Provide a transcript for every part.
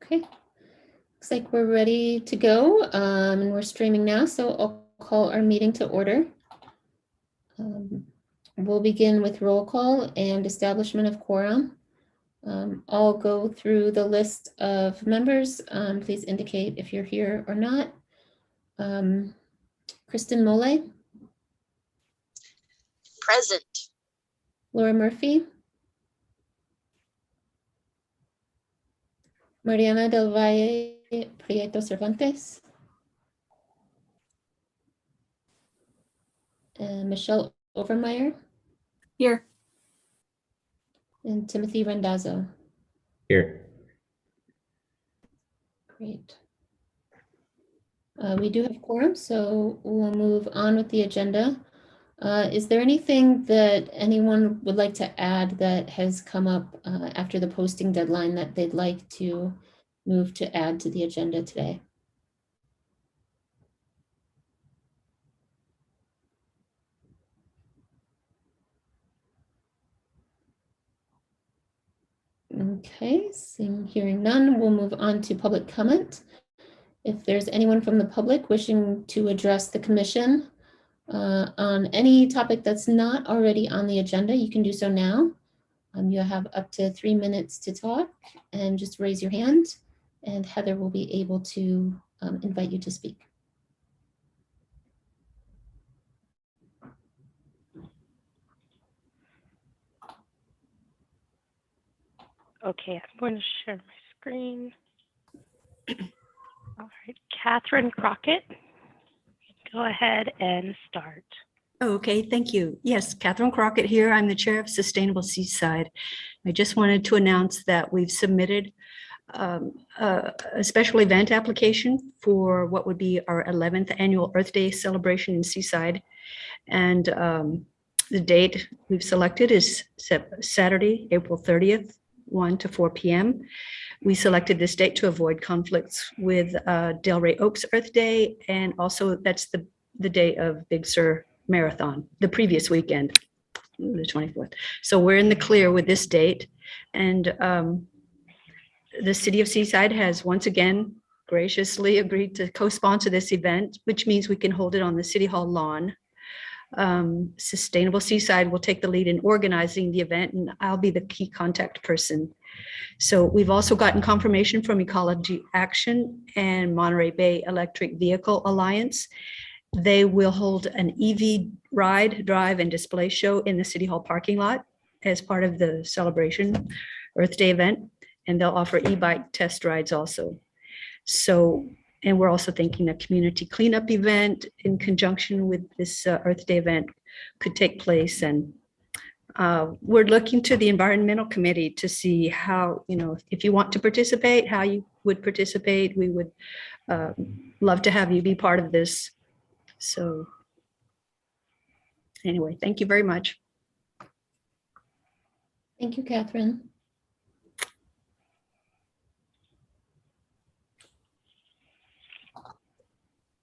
Okay, looks like we're ready to go, and we're streaming now, so I'll call our meeting to order. We'll begin with roll call and establishment of quorum. I'll go through the list of members. Please indicate if you're here or not. Kristen Mole, Present. Laura Murphy, Mariana del Valle Prieto Cervantes, and Michelle Overmeyer, Here. and Timothy Randazzo. Here. Great. We do have quorum, so we'll move on with the agenda. Is there anything that anyone would like to add that has come up after the posting deadline that they'd like to move to add to the agenda today? Okay, hearing none, we'll move on to public comment. If there's anyone from the public wishing to address the commission on any topic that's not already on the agenda, you can do so now. You have up to 3 minutes to talk, and just raise your hand and Heather will be able to invite you to speak. Okay, I'm going to share my screen. All right, Catherine Crockett, go ahead and start. Okay, thank you. Yes, Catherine Crockett here. I'm the chair of Sustainable Seaside. I just wanted to announce that we've submitted a special event application for what would be our 11th annual Earth Day celebration in Seaside. And the date we've selected is Saturday, April 30th, 1 to 4 p.m. We selected this date to avoid conflicts with Delray Oaks Earth Day, and also that's the day of Big Sur Marathon, the previous weekend, the 24th. So we're in the clear with this date, and the city of Seaside has once again graciously agreed to co-sponsor this event, which means we can hold it on the City Hall lawn. Sustainable Seaside will take the lead in organizing the event, and I'll be the key contact person. So we've also gotten confirmation from Ecology Action and Monterey Bay Electric Vehicle Alliance. They will hold an EV ride, drive, and display show in the City Hall parking lot as part of the celebration Earth Day event, and they'll offer e-bike test rides also. So, and we're also thinking a community cleanup event in conjunction with this Earth Day event could take place. And we're looking to the environmental committee to see how, if you want to participate, how you would participate. We would love to have you be part of this. So anyway, thank you very much. Thank you, Catherine.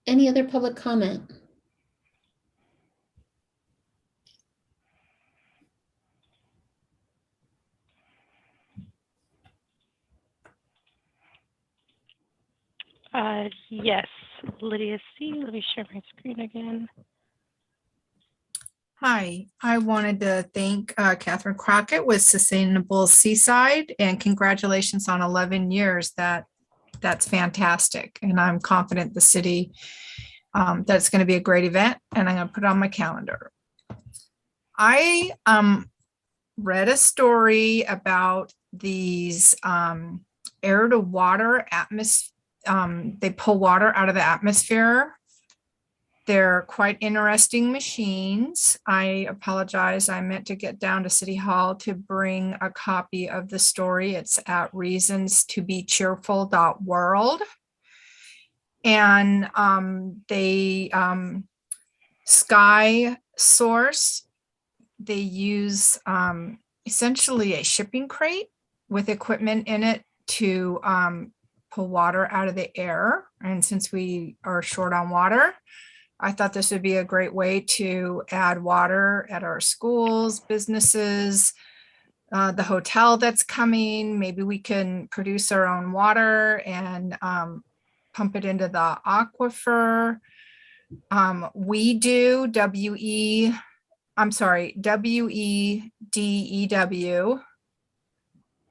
Any other public comment? Yes, Lydia C. Let me share my screen again. Hi, I wanted to thank Catherine Crockett with Sustainable Seaside, and congratulations on 11 years. That's fantastic. And I'm confident the city, that's going to be a great event, and I'm going to put it on my calendar. I read a story about these air to water atmosphere. They pull water out of the atmosphere. They're quite interesting machines. I apologize. I meant to get down to City Hall to bring a copy of the story. It's at reasonstobecheerful.world. And they Sky Source, they use essentially a shipping crate with equipment in it to pull water out of the air. And since we are short on water, I thought this would be a great way to add water at our schools, businesses, the hotel that's coming. Maybe we can produce our own water and pump it into the aquifer. We do WEDEW.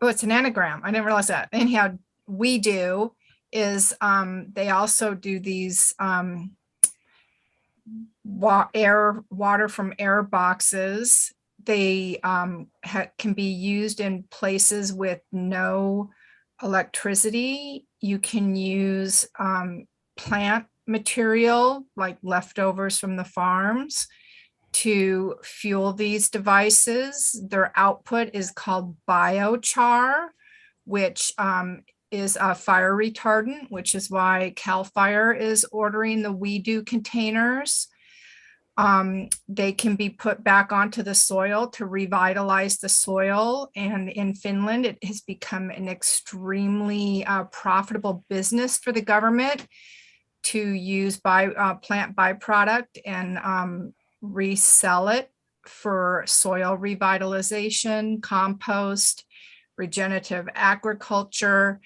Oh, it's an anagram. I didn't realize that. Anyhow, we do is they also do these water from air boxes. They can be used in places with no electricity. You can use plant material like leftovers from the farms to fuel these devices. Their output is called biochar, which is a fire retardant, which is why CAL FIRE is ordering the WeDo containers. They can be put back onto the soil to revitalize the soil. And in Finland, it has become an extremely profitable business for the government to use plant byproduct and resell it for soil revitalization, compost, regenerative agriculture.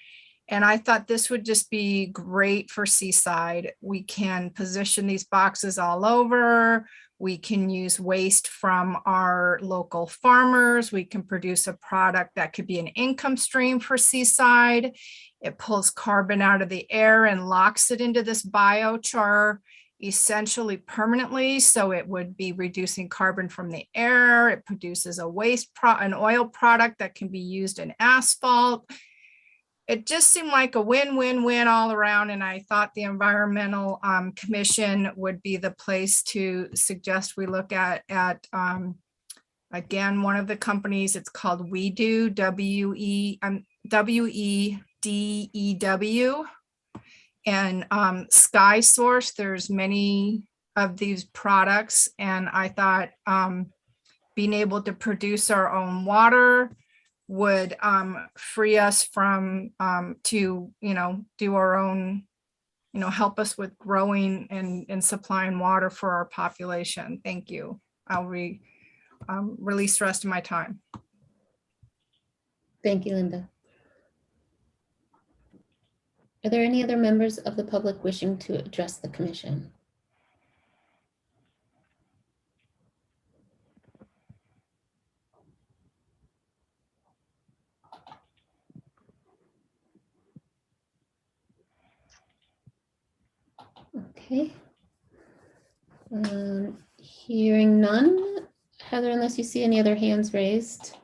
And I thought this would just be great for Seaside. We can position these boxes all over. We can use waste from our local farmers. We can produce a product that could be an income stream for Seaside. It pulls carbon out of the air and locks it into this biochar essentially permanently. So it would be reducing carbon from the air. It produces an oil product that can be used in asphalt. It just seemed like a win-win-win all around. And I thought the Environmental Commission would be the place to suggest we look at again, one of the companies, it's called WeDo, WEDEW. And Sky Source, there's many of these products. And I thought being able to produce our own water would free us from to, do our own, help us with growing and supplying water for our population. Thank you. I'll release the rest of my time. Thank you, Linda. Are there any other members of the public wishing to address the commission? Okay. Hearing none. Heather, unless you see any other hands raised.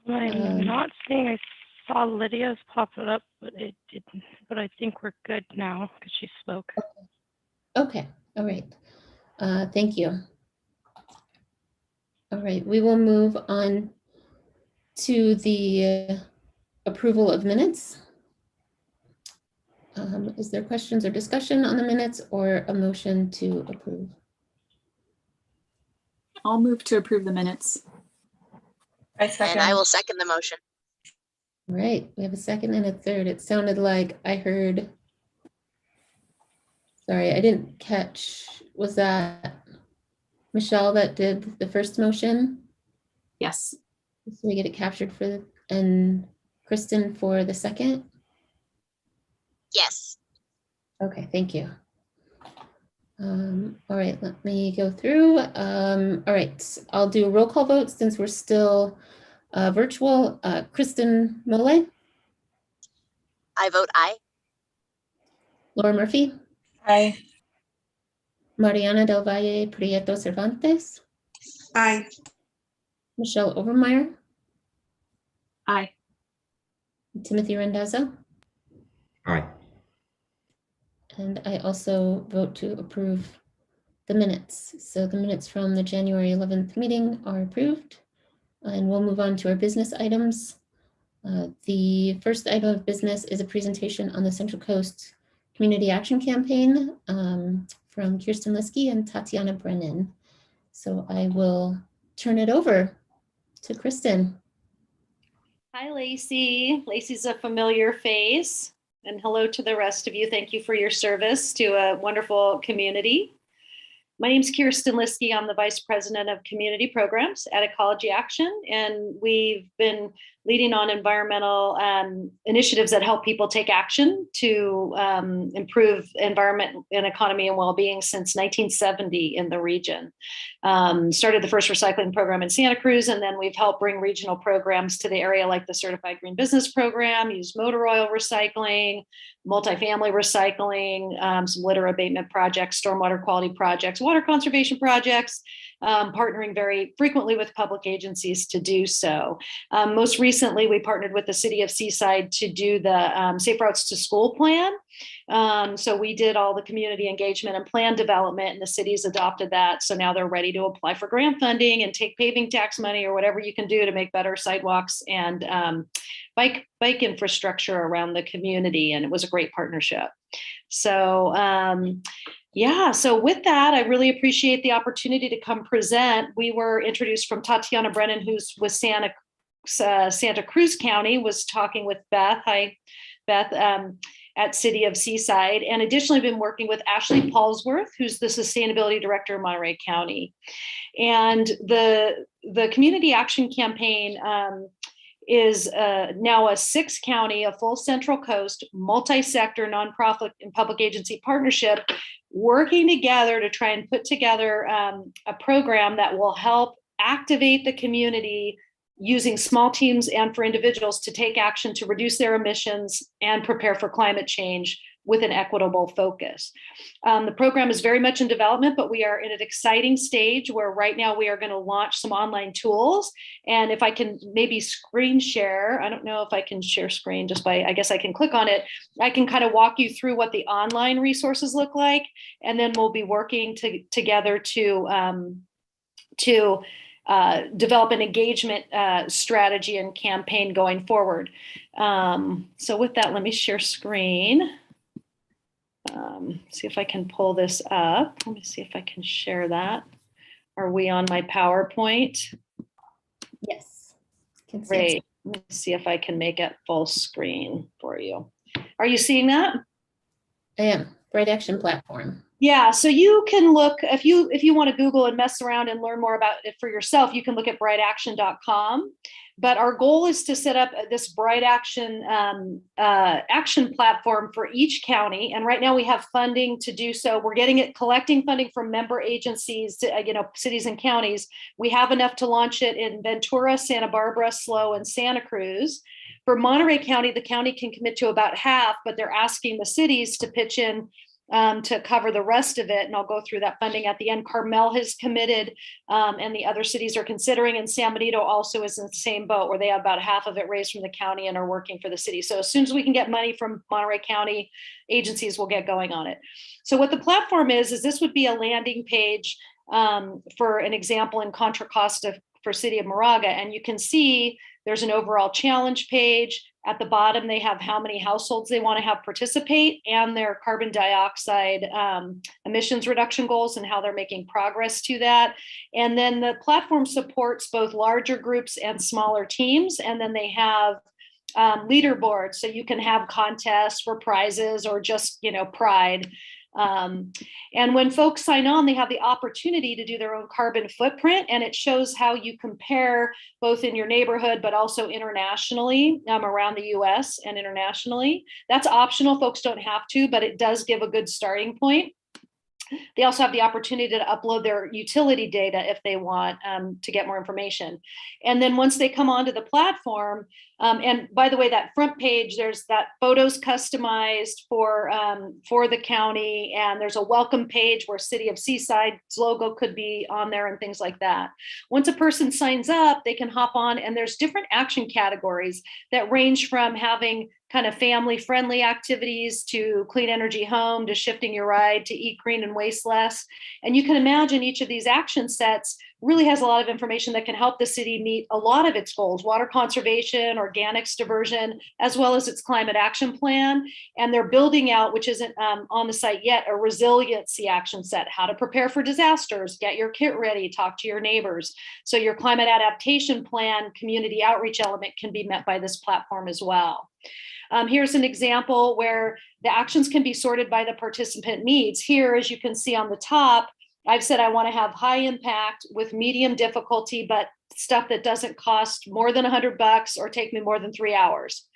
I'm not seeing. I saw Lydia's pop it up, but it didn't. But I think we're good now because she spoke. Okay. All right. Thank you. All right. We will move on to the approval of minutes. Is there questions or discussion on the minutes or a motion to approve? I'll move to approve the minutes. And I will second the motion. All right, we have a second and a third. It sounded like I heard, sorry, I didn't catch, was that Michelle that did the first motion? Yes. So we get it captured and Kristen for the second? Yes. Okay, thank you. All right, let me go through. All right, I'll do a roll call vote since we're still virtual. Kristen Mole. I vote aye. Laura Murphy. Aye. Mariana del Valle Prieto Cervantes. Aye. Michelle Overmeyer. Aye. Timothy Randazzo. Aye. And I also vote to approve the minutes. So the minutes from the January 11th meeting are approved. And we'll move on to our business items. The first item of business is a presentation on the Central Coast Community Action Campaign from Kirsten L and Tatiana Brennan. So I will turn it over to Kristen. Hi, Lacey. Lacey's a familiar face. And hello to the rest of you. Thank you for your service to a wonderful community. My name is Kirsten L. I'm the Vice President of Community Programs at Ecology Action, and we've been leading on environmental initiatives that help people take action to improve environment and economy and well-being since 1970 in the region. Started the first recycling program in Santa Cruz, and then we've helped bring regional programs to the area like the Certified Green Business Program, used motor oil recycling, multifamily recycling, some litter abatement projects, stormwater quality projects, water conservation projects, partnering very frequently with public agencies to do so. Most recently, we partnered with the city of Seaside to do the Safe Routes to School plan. So we did all the community engagement and plan development, and the city's adopted that. So now they're ready to apply for grant funding and take paving tax money or whatever you can do to make better sidewalks and bike infrastructure around the community. And it was a great partnership. So yeah, so with that, I really appreciate the opportunity to come present. We were introduced from Tatiana Brennan, who's with Santa Cruz County, was talking with Beth. Hi, Beth. At City of Seaside, and additionally been working with Ashley Paulsworth, who's the Sustainability Director of Monterey County. And the Community Action Campaign is now a 6-county, a full Central Coast, multi-sector, nonprofit and public agency partnership, working together to try and put together a program that will help activate the community using small teams and for individuals to take action to reduce their emissions and prepare for climate change with an equitable focus. The program is very much in development, but we are in an exciting stage where right now we are going to launch some online tools. And if I can maybe screen share, I don't know if I can share screen just by, I guess I can click on it. I can kind of walk you through what the online resources look like, and then we'll be working together to develop an engagement strategy and campaign going forward. So with that, let me share screen. See if I can pull this up. Let me see if I can share that. Are we on my PowerPoint? Yes. Can see it. Great. Let me see if I can make it full screen for you. Are you seeing that? I am. Bright Action Platform. Yeah, so you can look, if you want to Google and mess around and learn more about it for yourself, you can look at brightaction.com. But our goal is to set up this Bright Action action platform for each county. And right now we have funding to do so. We're collecting funding from member agencies, cities and counties. We have enough to launch it in Ventura, Santa Barbara, SLO, and Santa Cruz. For Monterey County, the county can commit to about half, but they're asking the cities to pitch in to cover the rest of it. And I'll go through that funding at the end. Carmel has committed, and the other cities are considering, and San Benito also is in the same boat where they have about half of it raised from the county and are working for the city. So as soon as we can get money from Monterey County agencies, we'll get going on it. So what the platform is this would be a landing page for an example in Contra Costa for City of Moraga. And you can see there's an overall challenge page. At the bottom, they have how many households they want to have participate and their carbon dioxide emissions reduction goals and how they're making progress to that. And then the platform supports both larger groups and smaller teams. And then they have leaderboards, so you can have contests for prizes or just, pride. And when folks sign on, they have the opportunity to do their own carbon footprint, and it shows how you compare both in your neighborhood, but also internationally around the US and internationally. That's optional. Folks don't have to, but it does give a good starting point. They also have the opportunity to upload their utility data if they want to get more information. And then once they come onto the platform, and by the way, that front page, there's that photos customized for the county, and there's a welcome page where City of Seaside's logo could be on there and things like that. Once a person signs up, they can hop on, and there's different action categories that range from having kind of family-friendly activities to clean energy home, to shifting your ride, to eat green and waste less. And you can imagine each of these action sets really has a lot of information that can help the city meet a lot of its goals: water conservation, organics diversion, as well as its climate action plan. And they're building out, which isn't on the site yet, a resiliency action set: how to prepare for disasters, get your kit ready, talk to your neighbors. So your climate adaptation plan, community outreach element can be met by this platform as well. Here's an example where the actions can be sorted by the participant needs. Here, as you can see on the top, I've said I want to have high impact with medium difficulty, but stuff that doesn't cost more than $100 or take me more than 3 hours.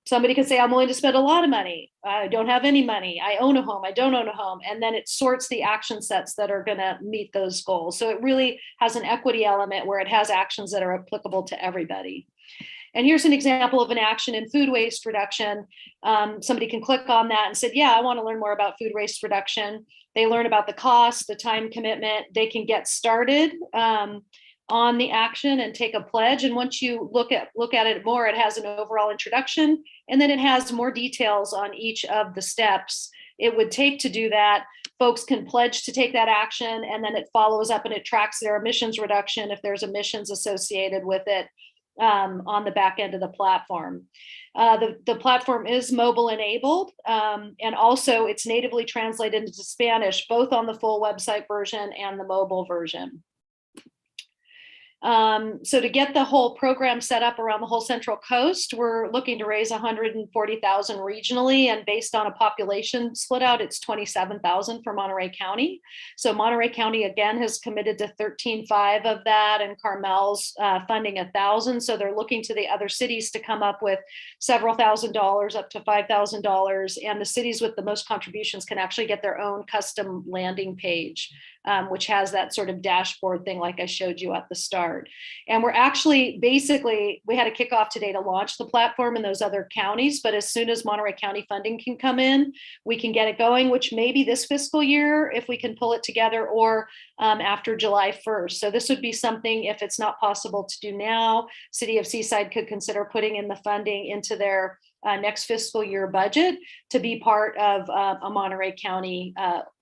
Somebody could say, I'm willing to spend a lot of money. I don't have any money. I own a home. I don't own a home. And then it sorts the action sets that are going to meet those goals. So it really has an equity element where it has actions that are applicable to everybody. And here's an example of an action in food waste reduction. Somebody can click on that and say, yeah, I want to learn more about food waste reduction. They learn about the cost, the time commitment. They can get started on the action and take a pledge. And once you look at it more, it has an overall introduction, and then it has more details on each of the steps it would take to do that. Folks can pledge to take that action, and then it follows up and it tracks their emissions reduction if there's emissions associated with it on the back end of the platform. The platform is mobile enabled, and also it's natively translated into Spanish, both on the full website version and the mobile version. So to get the whole program set up around the whole Central Coast, we're looking to raise 140,000 regionally, and based on a population split out, it's 27,000 for Monterey County. So Monterey County again has committed to 13.5 of that, and Carmel's funding 1,000. So they're looking to the other cities to come up with several $1,000s, up to $5,000, and the cities with the most contributions can actually get their own custom landing page, which has that sort of dashboard thing like I showed you at the start. And we're actually, basically, we had a kickoff today to launch the platform in those other counties, but as soon as Monterey County funding can come in, we can get it going, which may be this fiscal year if we can pull it together, or after July 1st. So this would be something, if it's not possible to do now, City of Seaside could consider putting in the funding into their next fiscal year budget to be part of a Monterey County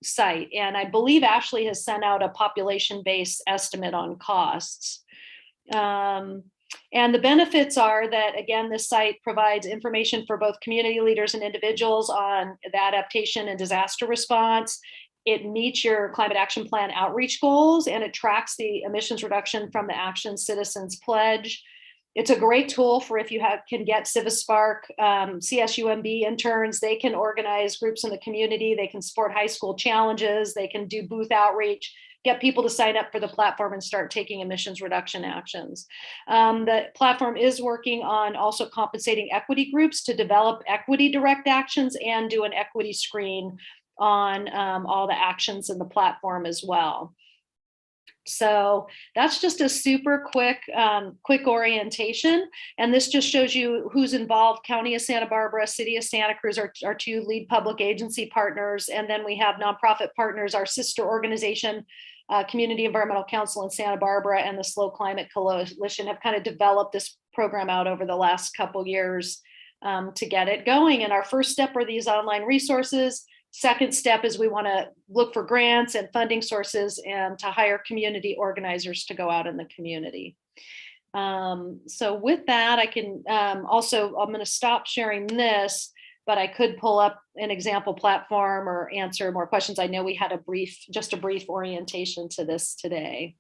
site. And I believe Ashley has sent out a population-based estimate on costs. And the benefits are that, again, this site provides information for both community leaders and individuals on the adaptation and disaster response. It meets your climate action plan outreach goals, and it tracks the emissions reduction from the Action Citizens Pledge. It's a great tool for if you can get CiviSpark, CSUMB interns. They can organize groups in the community. They can support high school challenges. They can do booth outreach, get people to sign up for the platform and start taking emissions reduction actions. The platform is working on also compensating equity groups to develop equity direct actions and do an equity screen on all the actions in the platform as well. So that's just a super quick orientation. And this just shows you who's involved. County of Santa Barbara, City of Santa Cruz are our two lead public agency partners. And then we have nonprofit partners, our sister organization, Community Environmental Council in Santa Barbara, and the Slow Climate Coalition have kind of developed this program out over the last couple years to get it going. And our first step are these online resources. Second step is we want to look for grants and funding sources and to hire community organizers to go out in the community. So with that, I can also, I'm going to stop sharing this, but I could pull up an example platform or answer more questions. I know we had just a brief orientation to this today.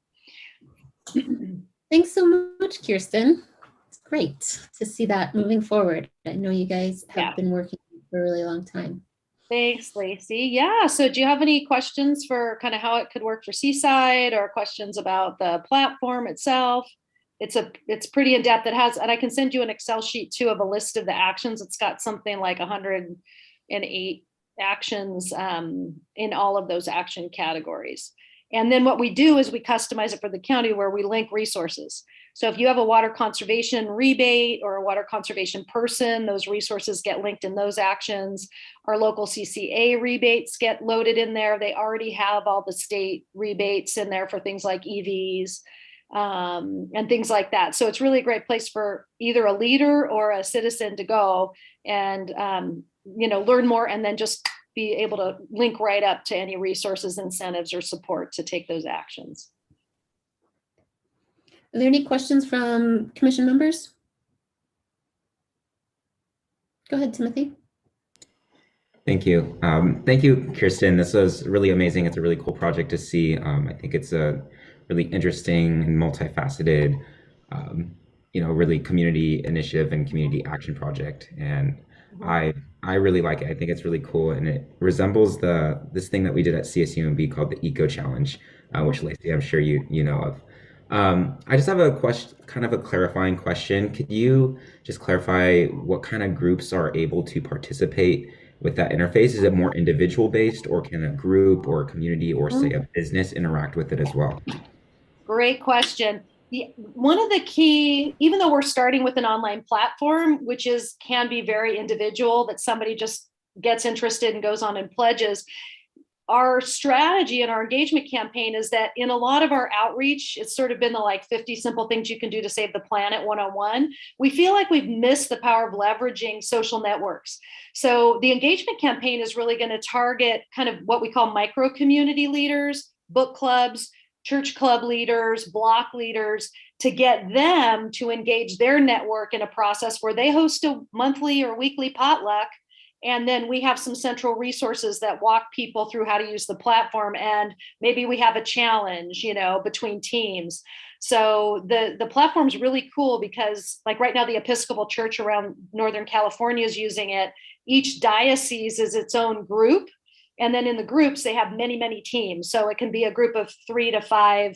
Thanks so much, Kirsten. It's great to see that moving forward. I know you guys have been working for a really long time. Thanks, Lacey. Yeah, so do you have any questions for kind of how it could work for Seaside, or questions about the platform itself? It's pretty in-depth. It has, and I can send you an Excel sheet too of a list of the actions. It's got something like 108 actions in all of those action categories. And then what we do is we customize it for the county, where we link resources. So if you have a water conservation rebate or a water conservation person, those resources get linked in those actions. Our local CCA rebates get loaded in there. They already have all the state rebates in there for things like EVs and things like that. So it's really a great place for either a leader or a citizen to go and learn more, and then just be able to link right up to any resources, incentives, or support to take those actions. Are there any questions from commission members? Go ahead, Timothy. Thank you. Thank you, Kirsten. This was really amazing. It's a really cool project to see. I think it's a really interesting and multifaceted, really community initiative and community action project. And I I really like it. I think it's really cool, and it resembles this thing that we did at CSUMB called the Eco Challenge, which Lacey, I'm sure you know of. I just have a question, kind of a clarifying question. Could you just clarify what kind of groups are able to participate with that interface? Is it more individual based, or can a group or a community or say a business interact with it as well? Great question. One of the key, even though we're starting with an online platform, which can be very individual, that somebody just gets interested and goes on and pledges, our strategy and our engagement campaign is that in a lot of our outreach, it's sort of been the like 50 simple things you can do to save the planet 101. We feel like we've missed the power of leveraging social networks. So the engagement campaign is really going to target kind of what we call micro community leaders, book clubs, church club leaders, block leaders, to get them to engage their network in a process where they host a monthly or weekly potluck. And then we have some central resources that walk people through how to use the platform. And maybe we have a challenge, between teams. So the platform's really cool because, like, right now, the Episcopal Church around Northern California is using it. Each diocese is its own group. And then in the groups, they have many, many teams. So it can be a group of 3 to 5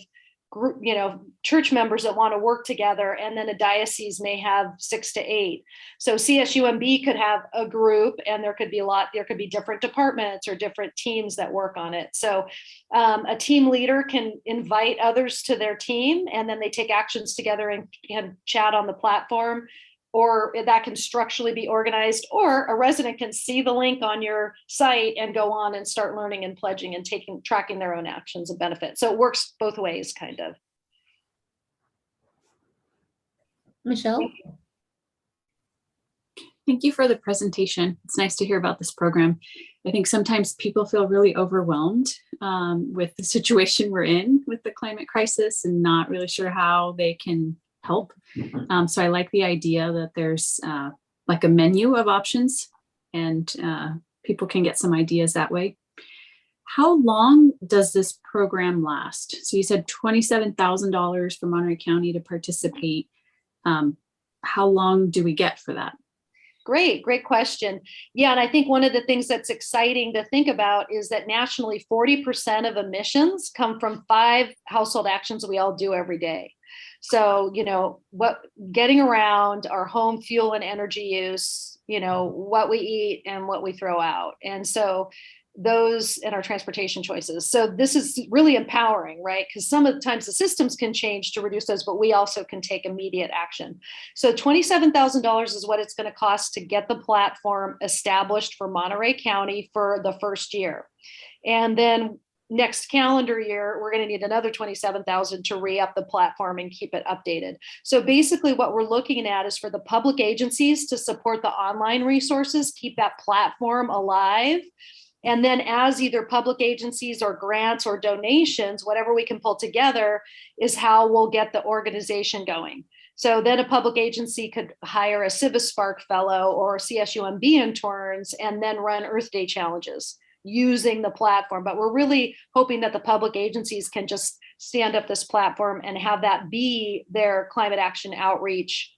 church members that want to work together. And then a diocese may have 6 to 8. So CSUMB could have a group, and there could be different departments or different teams that work on it. So a team leader can invite others to their team, and then they take actions together and chat on the platform. Or that can structurally be organized, or a resident can see the link on your site and go on and start learning and pledging and tracking their own actions and benefits. So it works both ways, kind of. Michelle? Thank you for the presentation. It's nice to hear about this program. I think sometimes people feel really overwhelmed with the situation we're in with the climate crisis and not really sure how they can help. So I like the idea that there's like a menu of options, and people can get some ideas that way. How long does this program last? So you said $27,000 for Monterey County to participate. How long do we get for that? Great question. Yeah, and I think one of the things that's exciting to think about is that nationally, 40% of emissions come from 5 household actions we all do every day. So, getting around our home fuel and energy use, what we eat and what we throw out. And so those and our transportation choices. So this is really empowering, right? Because some of the times the systems can change to reduce those, but we also can take immediate action. So $27,000 is what it's going to cost to get the platform established for Monterey County for the first year. And then next calendar year, we're going to need another $27,000 to re-up the platform and keep it updated. So basically what we're looking at is for the public agencies to support the online resources, keep that platform alive. And then as either public agencies or grants or donations, whatever we can pull together is how we'll get the organization going. So then a public agency could hire a CiviSpark fellow or CSUMB interns and then run Earth Day challenges using the platform. But we're really hoping that the public agencies can just stand up this platform and have that be their climate action outreach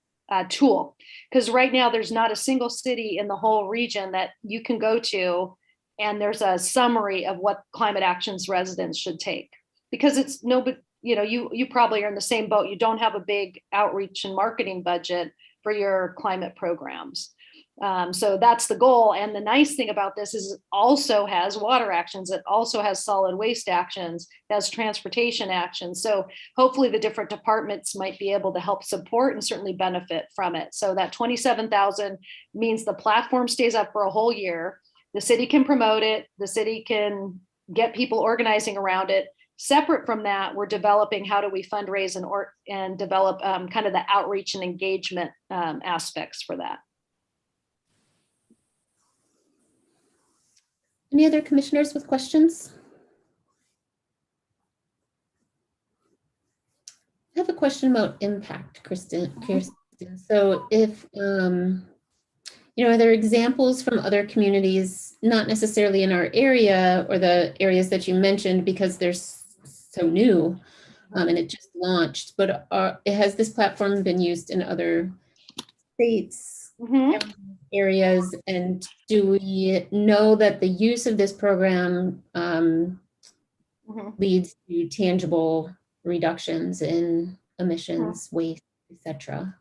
tool. Because right now there's not a single city in the whole region that you can go to and there's a summary of what climate actions residents should take. Because it's you probably are in the same boat. You don't have a big outreach and marketing budget for your climate programs. So that's the goal. And the nice thing about this is it also has water actions. It also has solid waste actions, it has transportation actions. So hopefully the different departments might be able to help support and certainly benefit from it. So that $27,000 means the platform stays up for a whole year. The city can promote it. The city can get people organizing around it. Separate from that, we're developing how do we fundraise and develop kind of the outreach and engagement aspects for that. Any other commissioners with questions? I have a question about impact, Kirsten. So if, are there examples from other communities, not necessarily in our area or the areas that you mentioned because they're so new and it just launched, but has this platform been used in other states? areas? And do we know that the use of this program leads to tangible reductions in emissions, waste, etc.?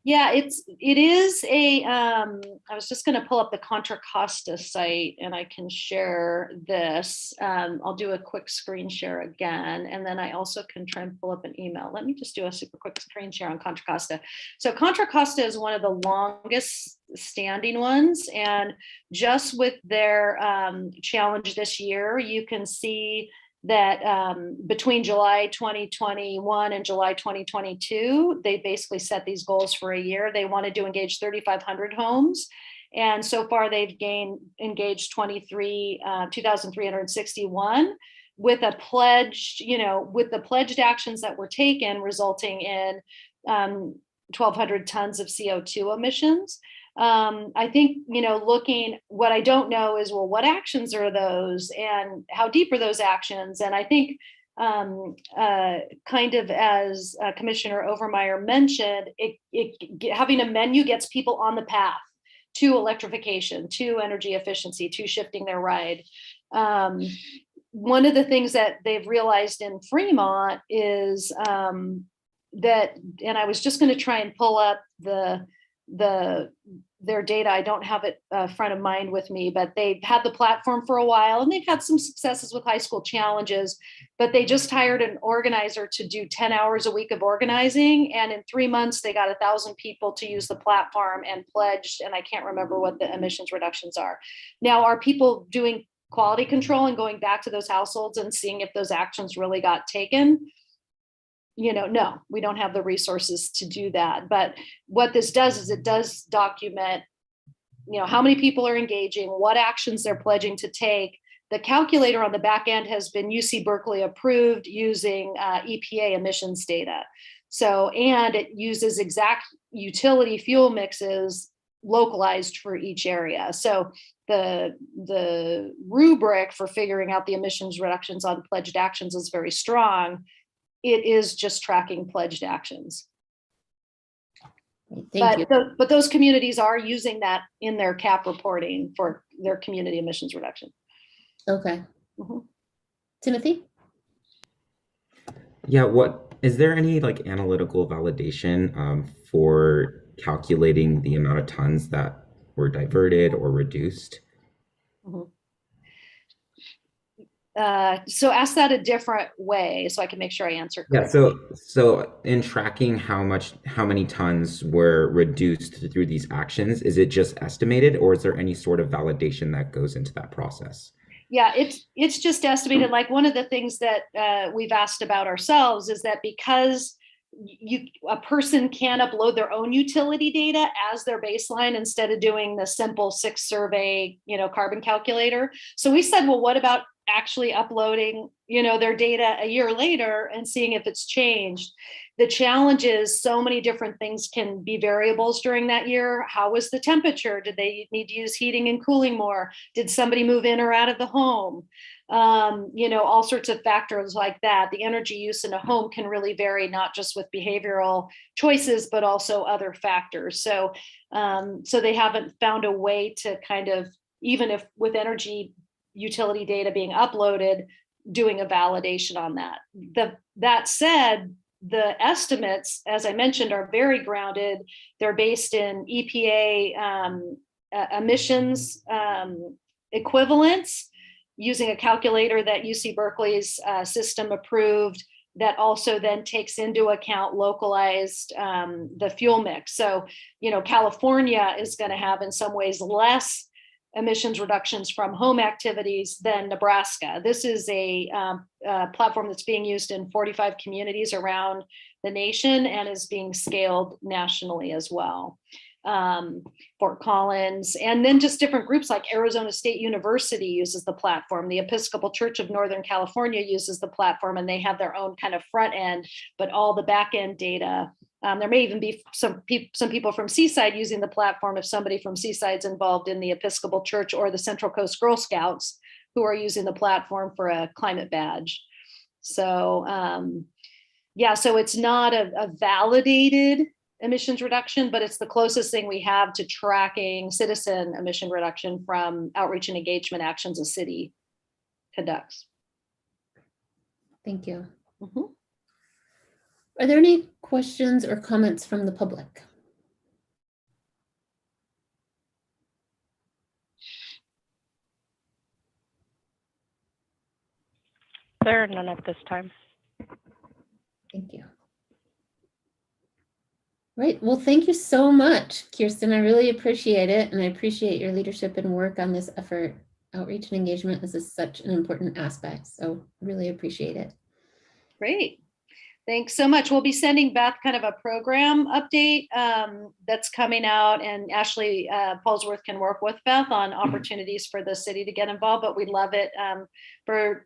Yeah, it is a, I was just going to pull up the Contra Costa site and I can share this. I'll do a quick screen share again, and then I also can try and pull up an email. Let me just do a super quick screen share on Contra Costa. So Contra Costa is one of the longest standing ones, and just with their challenge this year, you can see that between July 2021 and July 2022, they basically set these goals for a year. They wanted to engage 3,500 homes. And so far they've engaged 2,361 with a pledge, with the pledged actions that were taken, resulting in 1,200 tons of CO2 emissions. I think, looking, what I don't know is, well, what actions are those and how deep are those actions? And I think kind of as Commissioner Overmeyer mentioned, having a menu gets people on the path to electrification, to energy efficiency, to shifting their ride. One of the things that they've realized in Fremont is that, and I was just going to try and pull up their data. I don't have it front of mind with me, but they've had the platform for a while and they've had some successes with high school challenges, but they just hired an organizer to do 10 hours a week of organizing. And in 3 months, they got 1,000 people to use the platform and pledged, and I can't remember what the emissions reductions are. Now, are people doing quality control and going back to those households and seeing if those actions really got taken? No, we don't have the resources to do that. But what this does is it does document, how many people are engaging, what actions they're pledging to take. The calculator on the back end has been UC Berkeley approved using EPA emissions data. So, and it uses exact utility fuel mixes localized for each area. So the rubric for figuring out the emissions reductions on pledged actions is very strong. It is just tracking pledged actions. Thank you. But those communities are using that in their CAP reporting for their community emissions reduction. Okay. Timothy? Yeah, is there any analytical validation for calculating the amount of tons that were diverted or reduced? So ask that a different way so I can make sure I answer correctly. Yeah, so in tracking how many tons were reduced through these actions, is it just estimated, or is there any sort of validation that goes into that process? Yeah, it's just estimated. Like, one of the things that we've asked about ourselves is that because a person can upload their own utility data as their baseline instead of doing the simple 6 survey, carbon calculator. So we said, well, what about actually uploading, their data a year later and seeing if it's changed? The challenge is so many different things can be variables during that year. How was the temperature? Did they need to use heating and cooling more? Did somebody move in or out of the home? All sorts of factors like that. The energy use in a home can really vary, not just with behavioral choices, but also other factors. So they haven't found a way to kind of, even if with energy utility data being uploaded, doing a validation on that. That said, the estimates, as I mentioned, are very grounded. They're based in EPA emissions equivalents, using a calculator that UC Berkeley's system approved, that also then takes into account localized the fuel mix. So, California is going to have in some ways less emissions reductions from home activities than Nebraska. This is a platform that's being used in 45 communities around the nation and is being scaled nationally as well. Fort Collins, and then just different groups like Arizona State University uses the platform. The Episcopal Church of Northern California uses the platform, and they have their own kind of front end, but all the back end data. There may even be some people from Seaside using the platform if somebody from Seaside's involved in the Episcopal Church or the Central Coast Girl Scouts who are using the platform for a climate badge. So, so it's not a validated emissions reduction, but it's the closest thing we have to tracking citizen emission reduction from outreach and engagement actions a city conducts. Thank you. Mhm. Are there any questions or comments from the public? There are none at this time. Thank you. Right. Well, thank you so much, Kirsten. I really appreciate it. And I appreciate your leadership and work on this effort. Outreach and engagement is such an important aspect. So really appreciate it. Great. Thanks so much. We'll be sending Beth kind of a program update that's coming out, and Ashley Paulsworth can work with Beth on opportunities for the city to get involved, but we'd love it for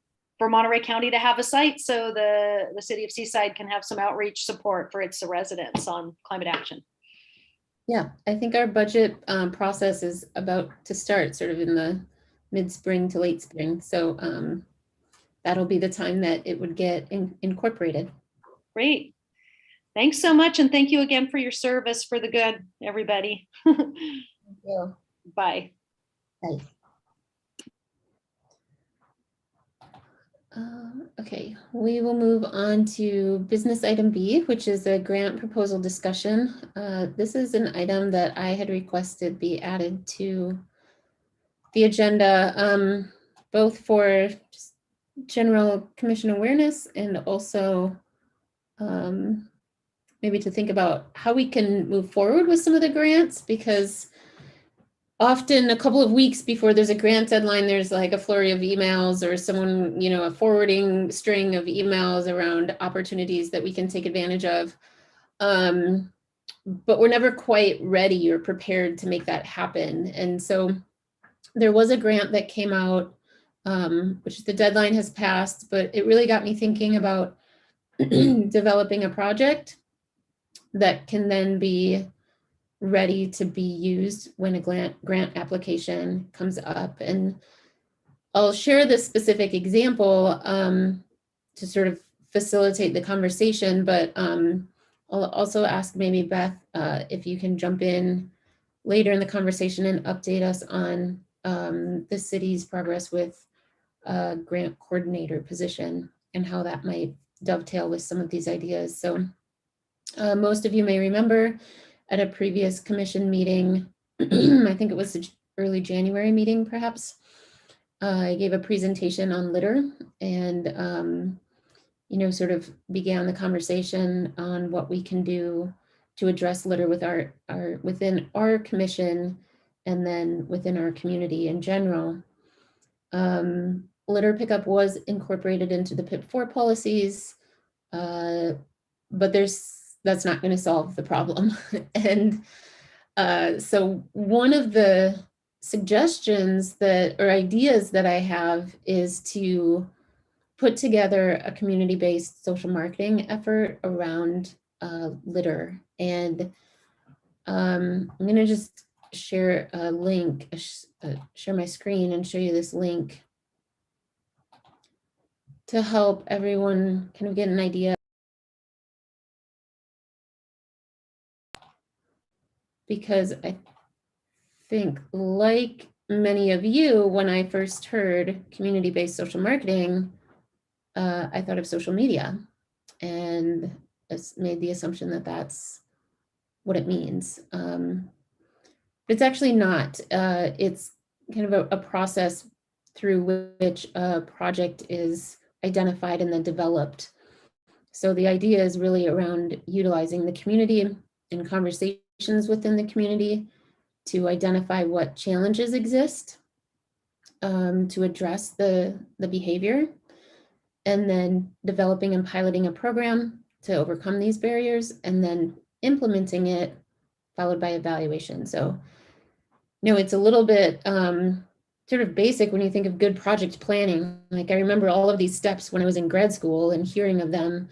Monterey County to have a site so the city of Seaside can have some outreach support for its residents on climate action. Yeah, I think our budget process is about to start sort of in the mid-spring to late spring. So that'll be the time that it would get incorporated. Great. Thanks so much. And thank you again for your service for the good, everybody. Thank you. Bye. Bye. Okay, we will move on to business item B, which is a grant proposal discussion. This is an item that I had requested be added to the agenda, both for just general commission awareness and also maybe to think about how we can move forward with some of the grants, because often a couple of weeks before there's a grant deadline, there's like a flurry of emails or someone, you know, a forwarding string of emails around opportunities that we can take advantage of. But we're never quite ready or prepared to make that happen. And so there was a grant that came out, which the deadline has passed, but it really got me thinking about developing a project that can then be ready to be used when a grant application comes up. And I'll share this specific example to sort of facilitate the conversation, but I'll also ask maybe Beth if you can jump in later in the conversation and update us on the city's progress with a grant coordinator position and how that might dovetail with some of these ideas. So most of you may remember at a previous commission meeting, I think it was the early January meeting, perhaps, I gave a presentation on litter and, you know, sort of began the conversation on what we can do to address litter with within our commission and then within our community in general. Litter pickup was incorporated into the PIP4 policies, but that's not going to solve the problem. And so one of the suggestions or ideas that I have is to put together a community-based social marketing effort around litter. And I'm going to just share a link, share my screen and show you this link to help everyone kind of get an idea. Because I think, like many of you, when I first heard community-based social marketing, I thought of social media and made the assumption that that's what it means. It's actually not. It's kind of a process through which a project is identified and then developed. So the idea is really around utilizing the community and conversations within the community to identify what challenges exist to address the behavior, and then developing and piloting a program to overcome these barriers, and then implementing it, followed by evaluation. So, you know, it's a little bit sort of basic when you think of good project planning. Like, I remember all of these steps when I was in grad school and hearing of them,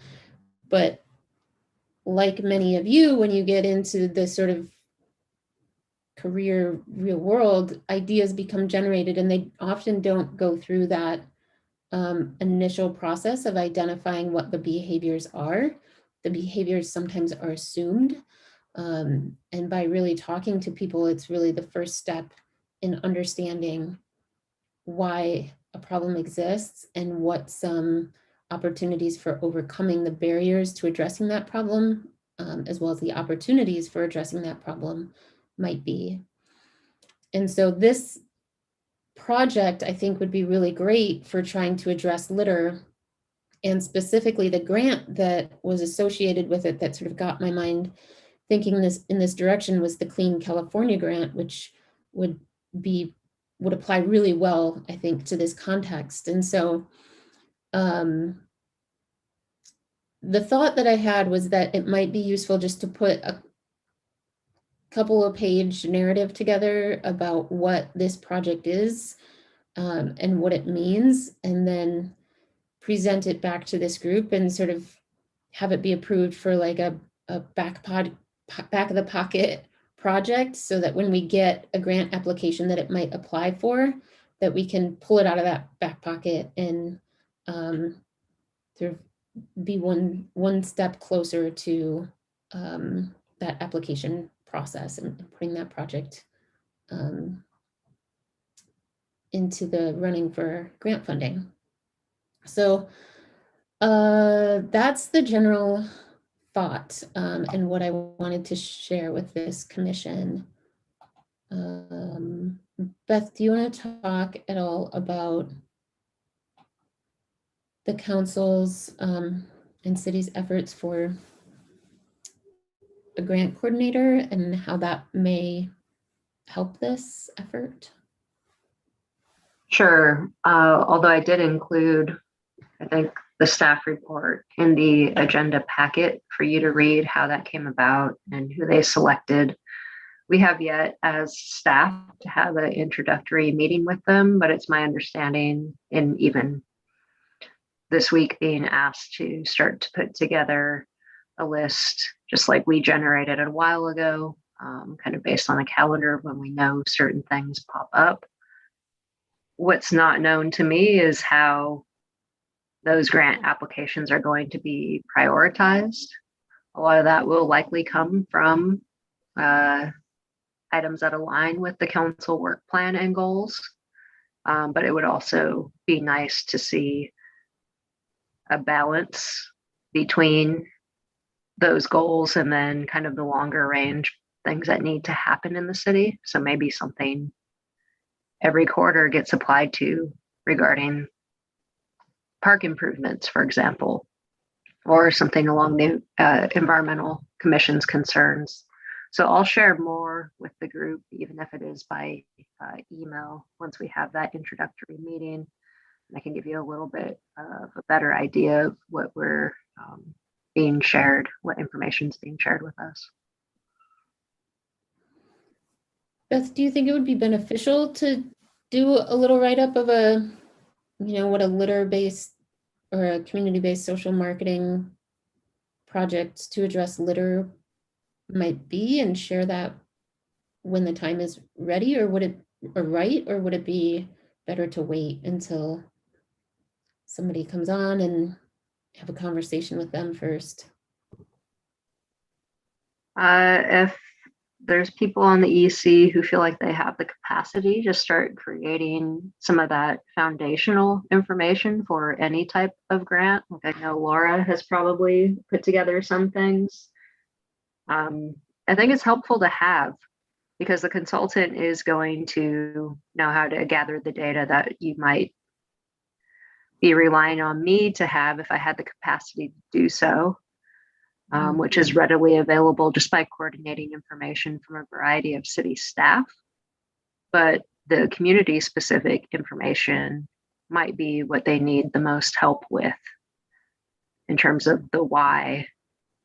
but like many of you, when you get into this sort of career real world, ideas become generated and they often don't go through that initial process of identifying what the behaviors are. The behaviors sometimes are assumed And by really talking to people, it's really the first step in understanding why a problem exists and what some opportunities for overcoming the barriers to addressing that problem, as well as the opportunities for addressing that problem might be. And so this project, I think, would be really great for trying to address litter, and specifically the grant that was associated with it that sort of got my mind thinking in this direction was the Clean California grant, which would apply really well, I think, to this context. And so the thought that I had was that it might be useful just to put a couple of page narrative together about what this project is, and what it means, and then present it back to this group and sort of have it be approved for like a back of the pocket project, so that when we get a grant application that it might apply for, that we can pull it out of that back pocket and sort of be one step closer to that application process and putting that project into the running for grant funding. So that's the general thought, and what I wanted to share with this commission. Beth, do you want to talk at all about the council's and city's efforts for a grant coordinator and how that may help this effort? Sure. Although I did include, I think, the staff report in the agenda packet for you to read how that came about and who they selected. We have yet as staff to have an introductory meeting with them, but it's my understanding, in even this week, being asked to start to put together a list, just like we generated a while ago, kind of based on a calendar when we know certain things pop up. What's not known to me is how those grant applications are going to be prioritized. A lot of that will likely come from items that align with the council work plan and goals. But it would also be nice to see a balance between those goals and then kind of the longer range things that need to happen in the city. So maybe something every quarter gets applied to regarding park improvements, for example, or something along the environmental commission's concerns. So I'll share more with the group, even if it is by email, once we have that introductory meeting. And I can give you a little bit of a better idea of what we're being shared, what information is being shared with us. Beth, do you think it would be beneficial to do a little write-up of what a litter-based or a community-based social marketing project to address litter might be, and share that when the time is ready, or would it be better to wait until somebody comes on and have a conversation with them first? If there's people on the EC who feel like they have the capacity to start creating some of that foundational information for any type of grant, like I know Laura has probably put together some things. I think it's helpful to have, because the consultant is going to know how to gather the data that you might be relying on me to have if I had the capacity to do so. Which is readily available just by coordinating information from a variety of city staff. But the community specific information might be what they need the most help with in terms of the why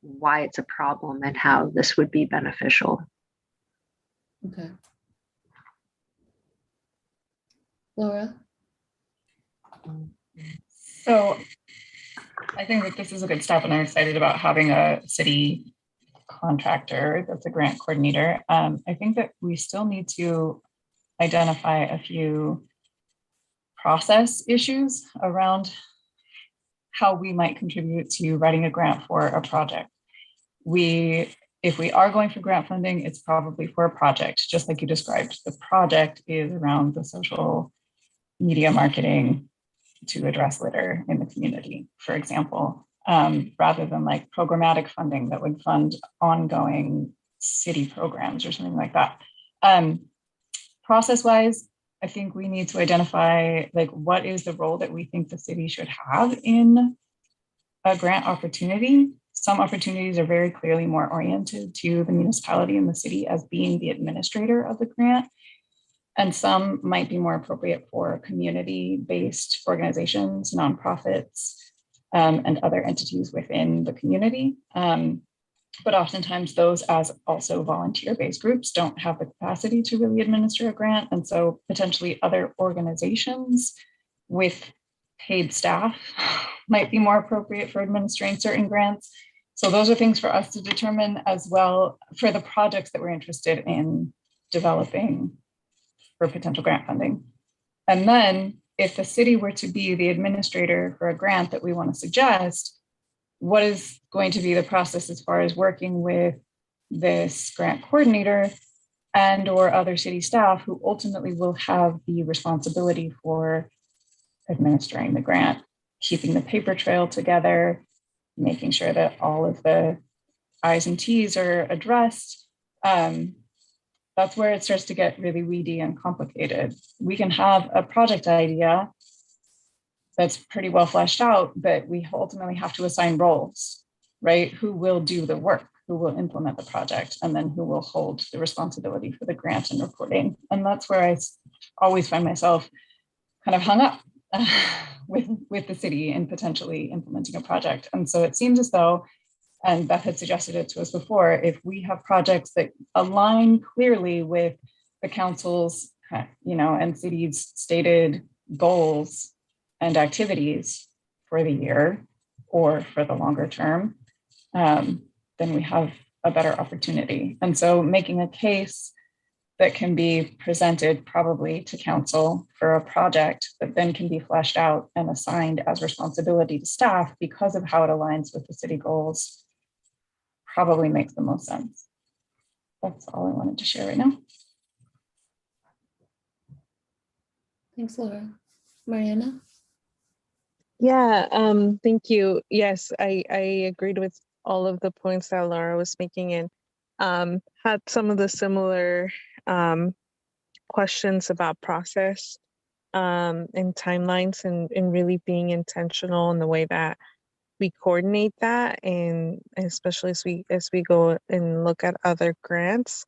it's a problem and how this would be beneficial. Okay. Laura? So I think that this is a good step, and I'm excited about having a city contractor that's a grant coordinator. I think that we still need to identify a few process issues around how we might contribute to writing a grant for a project. We if we are going for grant funding, it's probably for a project, just like you described. The project is around the social media marketing to address litter in the community, for example, rather than like programmatic funding that would fund ongoing city programs or something like that. Process-wise, I think we need to identify like what is the role that we think the city should have in a grant opportunity. Some opportunities are very clearly more oriented to the municipality and the city as being the administrator of the grant. And some might be more appropriate for community-based organizations, nonprofits, and other entities within the community. But oftentimes those as also volunteer-based groups don't have the capacity to really administer a grant. And so potentially other organizations with paid staff might be more appropriate for administering certain grants. So those are things for us to determine as well for the projects that we're interested in developing for potential grant funding. And then if the city were to be the administrator for a grant that we want to suggest, what is going to be the process as far as working with this grant coordinator and or other city staff who ultimately will have the responsibility for administering the grant, keeping the paper trail together, making sure that all of the I's and T's are addressed. That's where it starts to get really weedy and complicated. We can have a project idea that's pretty well fleshed out, but we ultimately have to assign roles, right? Who will do the work, who will implement the project, and then who will hold the responsibility for the grant and reporting. And that's where I always find myself kind of hung up with the city in potentially implementing a project. And so it seems as though, and Beth had suggested it to us before, if we have projects that align clearly with the council's, and city's stated goals and activities for the year or for the longer term, then we have a better opportunity. And so making a case that can be presented probably to council for a project that then can be fleshed out and assigned as responsibility to staff because of how it aligns with the city goals probably makes the most sense. That's all I wanted to share right now. Thanks, Laura. Mariana? Yeah, thank you. Yes, I agreed with all of the points that Laura was making and had some of the similar questions about process and timelines and really being intentional in the way that we coordinate that, and especially as we go and look at other grants.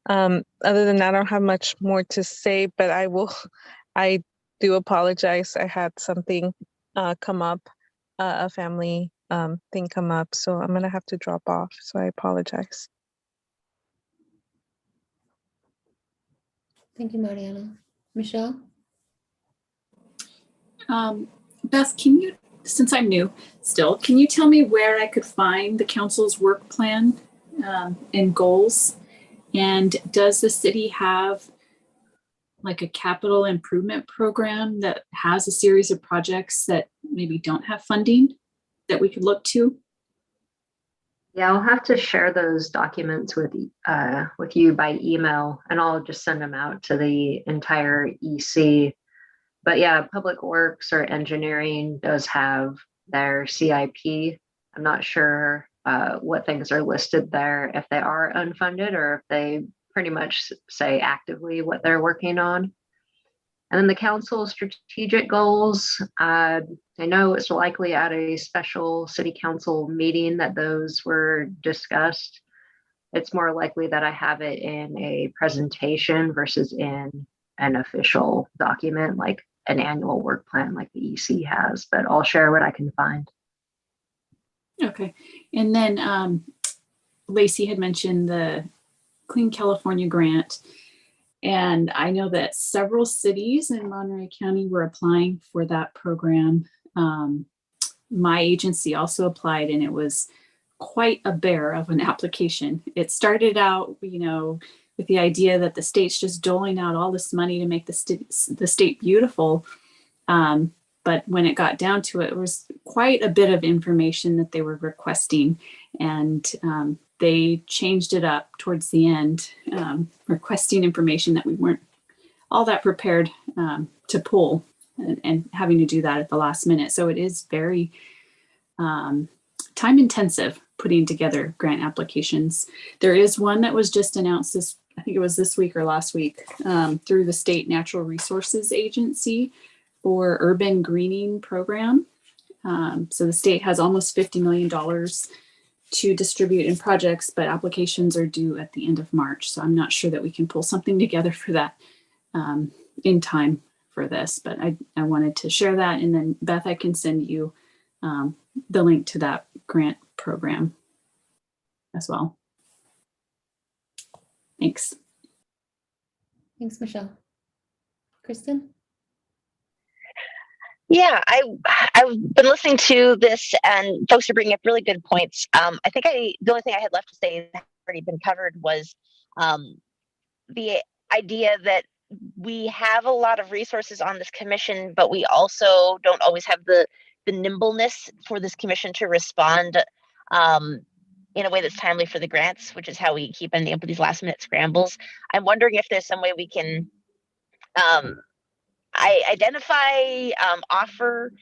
Other than that, I don't have much more to say, but I do apologize. I had something come up, a family thing come up, so I'm gonna have to drop off, so I apologize. Thank you, Mariana. Michelle? Beth, can you, since I'm new still, can you tell me where I could find the council's work plan and goals? And does the city have like a capital improvement program that has a series of projects that maybe don't have funding that we could look to? Yeah, I'll have to share those documents with you by email, and I'll just send them out to the entire EC. But yeah, Public Works or Engineering does have their CIP. I'm not sure what things are listed there, if they are unfunded or if they pretty much say actively what they're working on. And then the council's strategic goals, I know it's likely at a special city council meeting that those were discussed. It's more likely that I have it in a presentation versus in an official document, like an annual work plan like the EC has, but I'll share what I can find. Okay. And then Lacey had mentioned the Clean California grant. And I know that several cities in Monterey County were applying for that program. My agency also applied, and it was quite a bear of an application. It started out, with the idea that the state's just doling out all this money to make the state beautiful. But when it got down to it, it was quite a bit of information that they were requesting. And they changed it up towards the end, requesting information that we weren't all that prepared to pull, and having to do that at the last minute. So it is very time intensive putting together grant applications. There is one that was just announced I think it was this week or last week, through the State Natural Resources Agency for Urban Greening Program. So the state has almost $50 million to distribute in projects, but applications are due at the end of March. So I'm not sure that we can pull something together for that in time for this, but I wanted to share that. And then Beth, I can send you the link to that grant program as well. Thanks. Thanks, Michelle. Kristen? Yeah, I've been listening to this, and folks are bringing up really good points. I think the only thing I had left to say that had already been covered was the idea that we have a lot of resources on this commission, but we also don't always have the nimbleness for this commission to respond in a way that's timely for the grants, which is how we keep ending up with these last minute scrambles. I'm wondering if there's some way we can identify, offer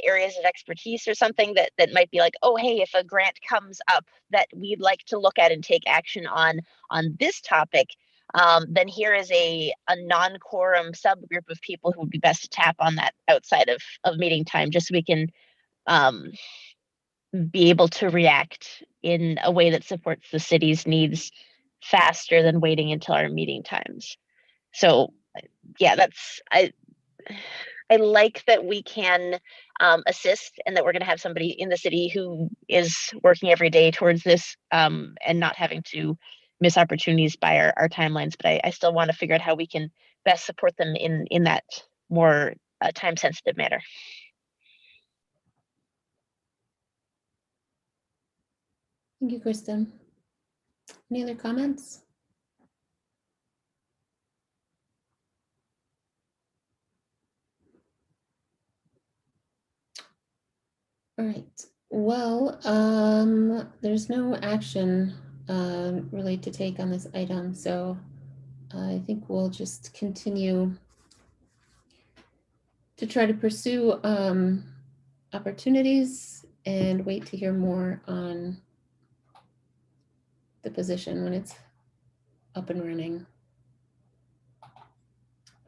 areas of expertise or something that might be like, oh, hey, if a grant comes up that we'd like to look at and take action on this topic, then here is a non-quorum subgroup of people who would be best to tap on that outside of meeting time, just so we can be able to react in a way that supports the city's needs faster than waiting until our meeting times. So yeah, I like that we can assist, and that we're going to have somebody in the city who is working every day towards this, and not having to miss opportunities by our timelines. But I still want to figure out how we can best support them in that more time sensitive manner. Thank you, Kristen. Any other comments? All right. Well, there's no action really to take on this item, so I think we'll just continue to try to pursue opportunities and wait to hear more on the position when it's up and running.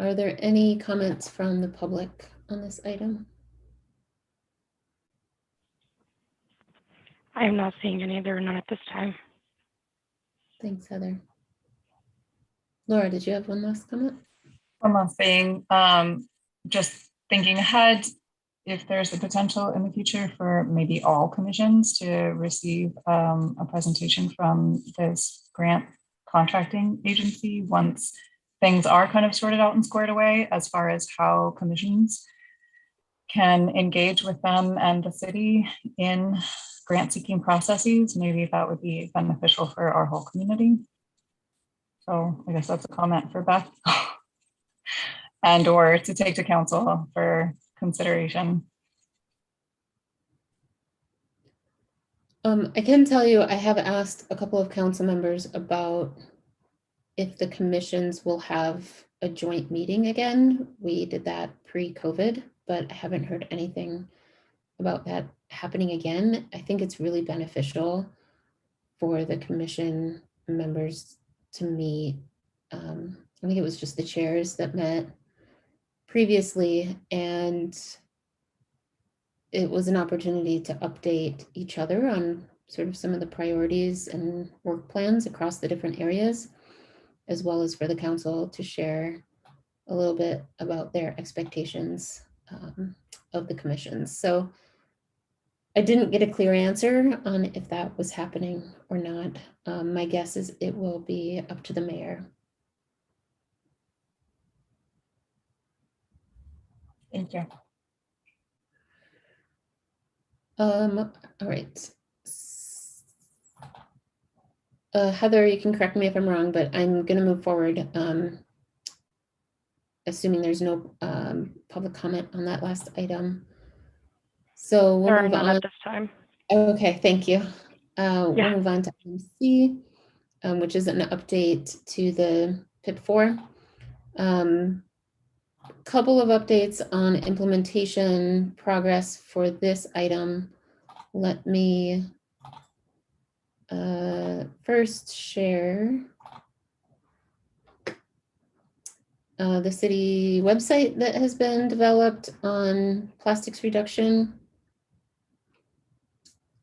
Are there any comments from the public on this item? I am not seeing any. There are none at this time. Thanks, Heather. Laura, did you have one last comment? One last thing, just thinking ahead, if there's a potential in the future for maybe all commissions to receive a presentation from this grant contracting agency once things are kind of sorted out and squared away, as far as how commissions can engage with them and the city in grant seeking processes, maybe that would be beneficial for our whole community. So I guess that's a comment for Beth and or to take to council for consideration. I can tell you, I have asked a couple of council members about if the commissions will have a joint meeting again. We did that pre-COVID, but I haven't heard anything about that happening again. I think it's really beneficial for the commission members to meet. I think it was just the chairs that met previously, and it was an opportunity to update each other on sort of some of the priorities and work plans across the different areas, as well as for the council to share a little bit about their expectations of the commissions. So I didn't get a clear answer on if that was happening or not. My guess is it will be up to the mayor. Thank you. All right. Heather, you can correct me if I'm wrong, but I'm going to move forward, assuming there's no public comment on that last item. So we'll There are move none on at this time. Okay, thank you. We'll move on to item C, which is an update to the PIP4. Couple of updates on implementation progress for this item. Let me first share the city website that has been developed on plastics reduction.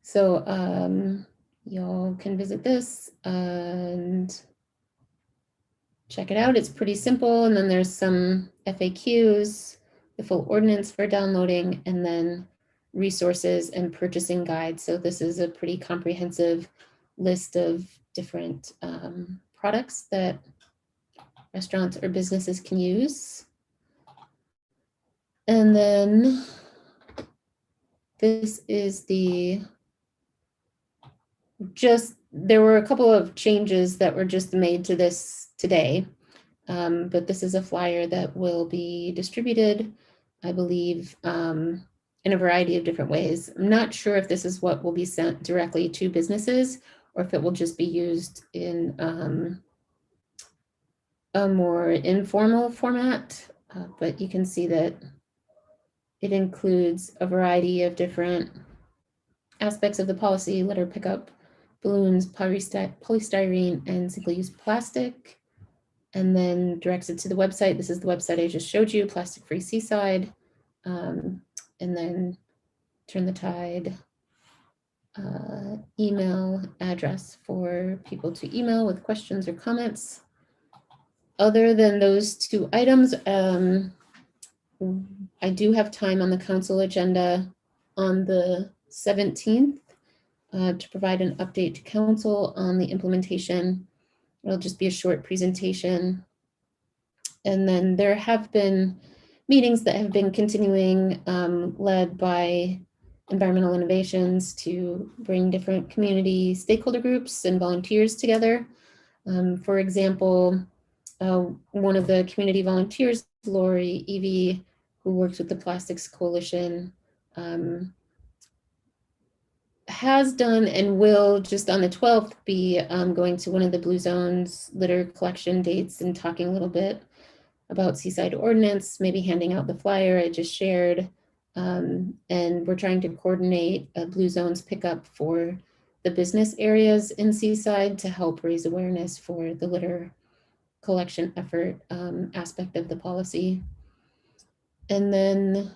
So y'all can visit this and check it out. It's pretty simple. And then there's some FAQs, the full ordinance for downloading, and then resources and purchasing guides. So this is a pretty comprehensive list of different products that restaurants or businesses can use. And then this is there were a couple of changes that were just made to this today, but this is a flyer that will be distributed, I believe, in a variety of different ways. I'm not sure if this is what will be sent directly to businesses or if it will just be used in a more informal format, but you can see that it includes a variety of different aspects of the policy: litter pickup, balloons, polystyrene, and single-use plastic, and then directs it to the website. This is the website I just showed you, Plastic Free Seaside, and then Turn the Tide email address for people to email with questions or comments. Other than those two items, I do have time on the council agenda on the 17th to provide an update to council on the implementation. It'll just be a short presentation. And then there have been meetings that have been continuing, led by Environmental Innovations, to bring different community stakeholder groups and volunteers together. For example, one of the community volunteers, Lori Evie, who works with the Plastics Coalition, has done and will just on the 12th be going to one of the Blue Zone's litter collection dates and talking a little bit about Seaside Ordinance, maybe handing out the flyer I just shared. And we're trying to coordinate a Blue Zone's pickup for the business areas in Seaside to help raise awareness for the litter collection effort aspect of the policy. And then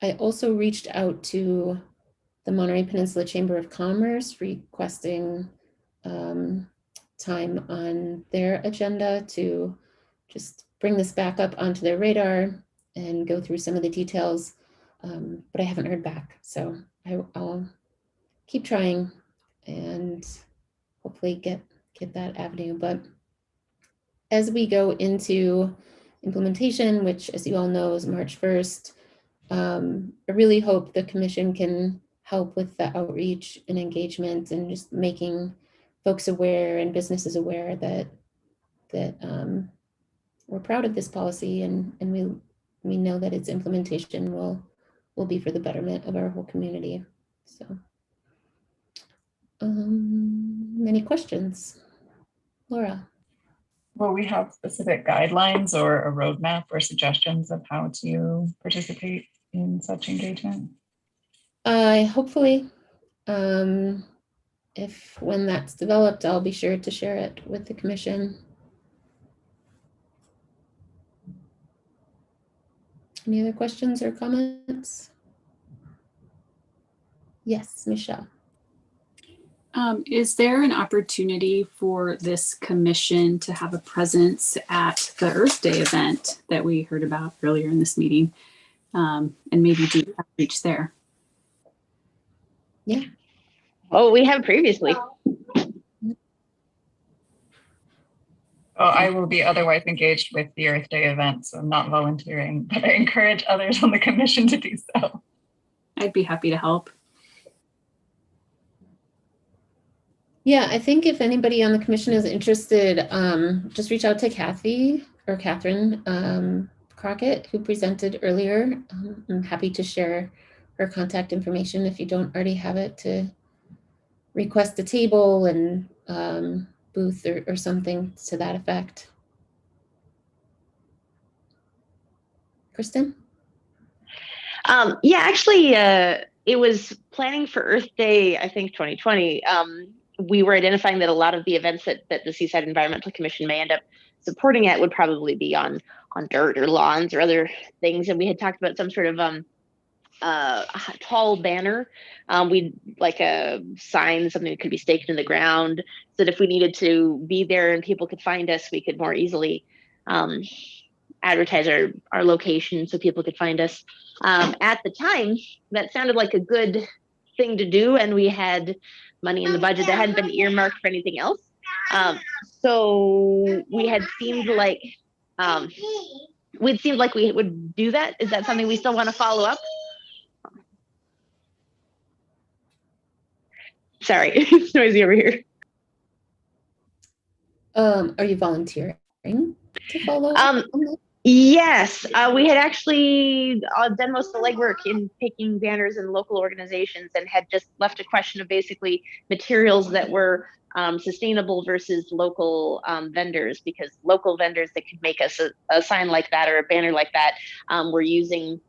I also reached out to the Monterey Peninsula Chamber of Commerce requesting time on their agenda to just bring this back up onto their radar and go through some of the details, but I haven't heard back. So I'll keep trying and hopefully get that avenue. But as we go into implementation, which as you all know is March 1st, I really hope the commission can help with the outreach and engagement and just making folks aware and businesses aware that we're proud of this policy and we know that its implementation will be for the betterment of our whole community. So any questions? Laura? Will we have specific guidelines or a roadmap or suggestions of how to participate in such engagement? Hopefully, if when that's developed, I'll be sure to share it with the commission. Any other questions or comments? Yes, Michelle. Is there an opportunity for this commission to have a presence at the Earth Day event that we heard about earlier in this meeting, and maybe do outreach there? Yeah. Oh, we have previously. Oh, I will be otherwise engaged with the Earth Day event, so I'm not volunteering, but I encourage others on the commission to do so. I'd be happy to help. Yeah, I think if anybody on the commission is interested, just reach out to Catherine Crockett, who presented earlier. I'm happy to share her contact information if you don't already have it, to request a table and booth or something to that effect. Kristen? Yeah, actually, it was planning for Earth Day, I think 2020. We were identifying that a lot of the events that the Seaside Environmental Commission may end up supporting it would probably be on dirt or lawns or other things. And we had talked about some sort of tall banner. We'd like a sign, something that could be staked in the ground, so that if we needed to be there and people could find us, we could more easily advertise our location so people could find us. At the time, that sounded like a good thing to do, and we had money in the budget that hadn't been earmarked for anything else. So we had seemed like we would do that. Is that something we still want to follow up? Sorry, it's noisy over here. Are you volunteering to follow up? Yes, we had actually done most of the legwork in picking banners in local organizations, and had just left a question of basically materials that were sustainable versus local vendors, because local vendors that could make us a sign like that or a banner like that were using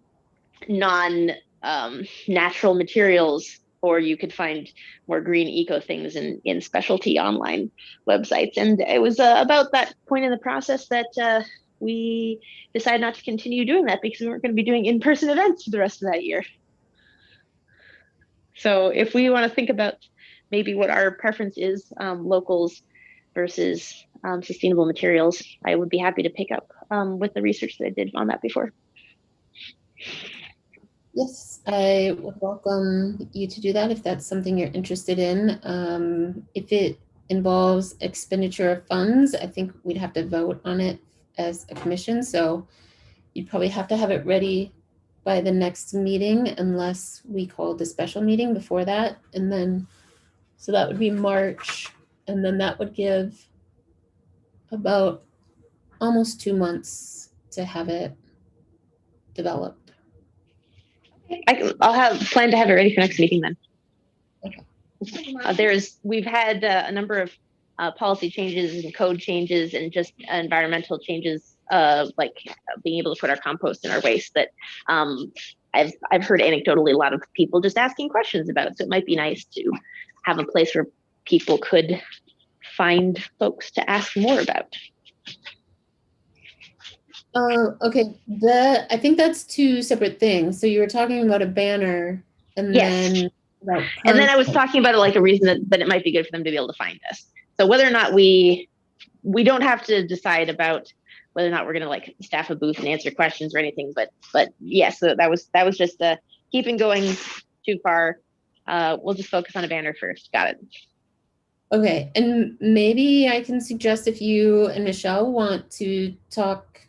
non-natural materials, or you could find more green eco things in specialty online websites. And it was about that point in the process that we decided not to continue doing that, because we weren't going to be doing in-person events for the rest of that year. So if we want to think about maybe what our preference is, locals versus sustainable materials, I would be happy to pick up with the research that I did on that before. Yes, I would welcome you to do that if that's something you're interested in. If it involves expenditure of funds, I think we'd have to vote on it as a commission. So you'd probably have to have it ready by the next meeting, unless we called a special meeting before that. And then, so that would be March. And then that would give about almost 2 months to have it developed. I'll plan to have it ready for next meeting then. Okay. We've had a number of policy changes and code changes and just environmental changes, like being able to put our compost in our waste, that I've heard anecdotally a lot of people just asking questions about. So it might be nice to have a place where people could find folks to ask more about. Okay, I think that's two separate things. So you were talking about a banner, and yes. then I was talking about like a reason that it might be good for them to be able to find us. So whether or not we don't have to decide about whether or not we're going to like staff a booth and answer questions or anything, but yes, so that was just keeping going too far. We'll just focus on a banner first. Got it. Okay, and maybe I can suggest, if you and Michelle want to talk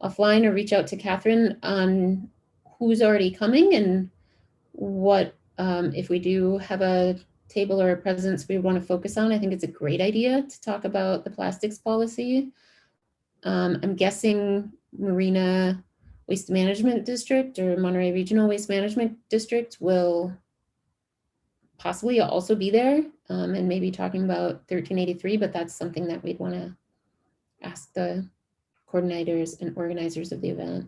offline or reach out to Catherine on who's already coming and what, if we do have a table or a presence we want to focus on. I think it's a great idea to talk about the plastics policy. I'm guessing Marina Waste Management District or Monterey Regional Waste Management District will possibly also be there, and maybe talking about 1383, but that's something that we'd want to ask the coordinators and organizers of the event.